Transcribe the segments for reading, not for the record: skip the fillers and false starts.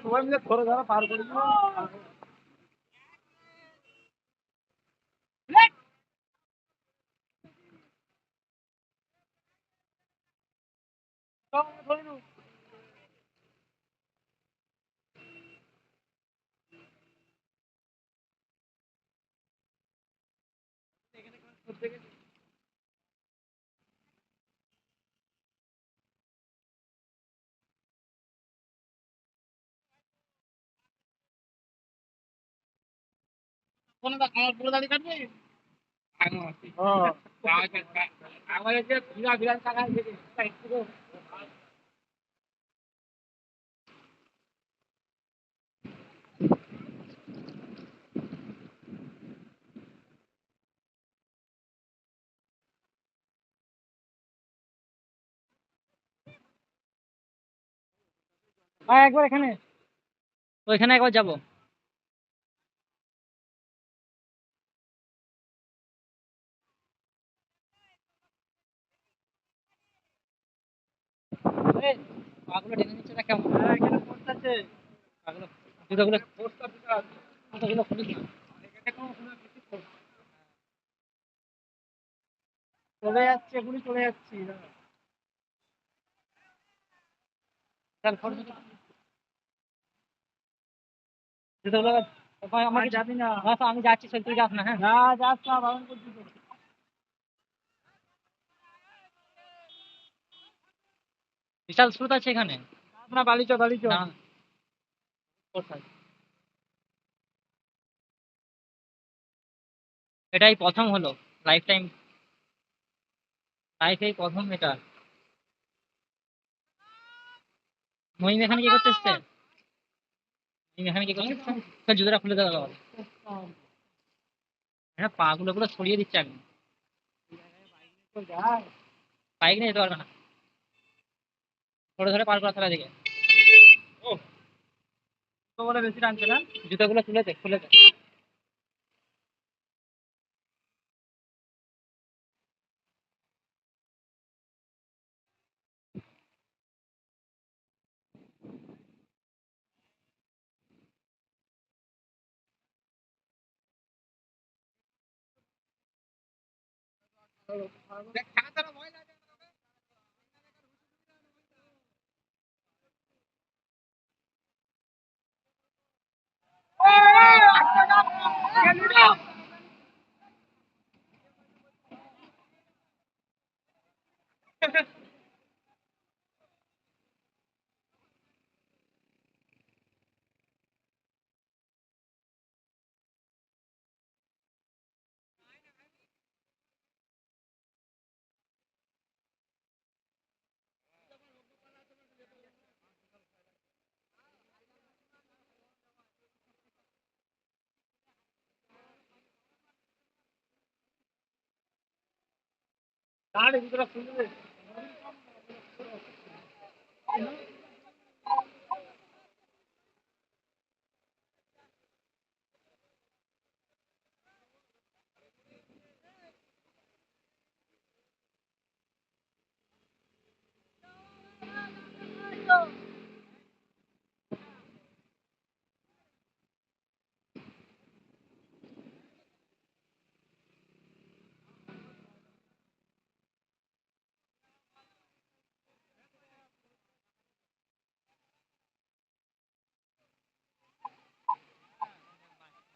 সবাই মিলে ধরে ধরে পার করে দিব। আমার পুরো দাড়ি কাটবে। আমার যে বিরাট বিরাট টাকা একবার এখানে ওইখানে একবার যাবো। পাগুলো টেনে নিচ্ছে না কেমন? এখানে পোস্ট আছে। পাগুলো জুতোগুলো পোস্ট আছে, জুতোগুলো খুলিস না। চলে যাচ্ছে, এখনই চলে যাচ্ছি। জুতোগুলো আমাকে যাবি না। আমি যাচ্ছি, তুই যাস না। হ্যাঁ না, যাস না, বারণ করছি। বিশাল স্রোত আছে এখানে। না, বালিচো বালিচো। এটাই প্রথম হলো লাইফ টাইম, লাইফেই প্রথম এটা। মহিম এখানে কি করতে এসছে? মহিম এখানে কি করতে এসছে? জুতোটা খুলে দেওয়া গেল। হ্যাঁ, পা গুলো পুরো ছড়িয়ে দিচ্ছে একদম। বাইক নিয়ে যেতে পারবে না, ধরে ধরে পার করা থাকা দিকে। তো বলে বেশি টানছে না, জুতোগুলো খুলে দে, খুলে দে।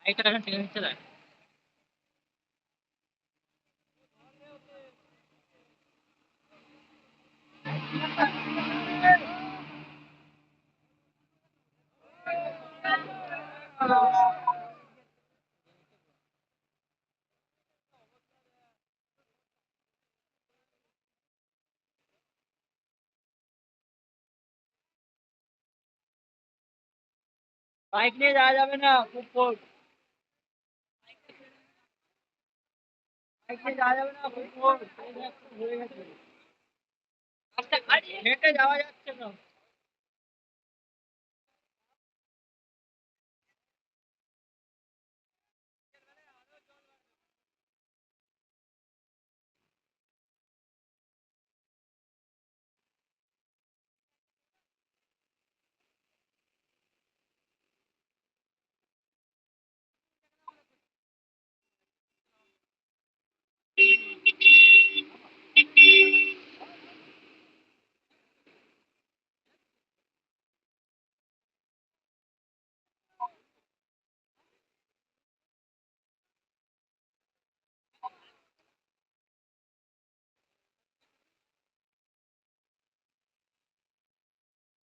বাইকটা এখন টেনে নিচ্ছে না। বাইক নিয়ে যাওয়া যাবে না, খুব কোর্ট। বাইক নিয়ে যাওয়া যাবে না, খুব কোর্ট। হয়ে গেছে, হেঁটে যাওয়া যাচ্ছে না।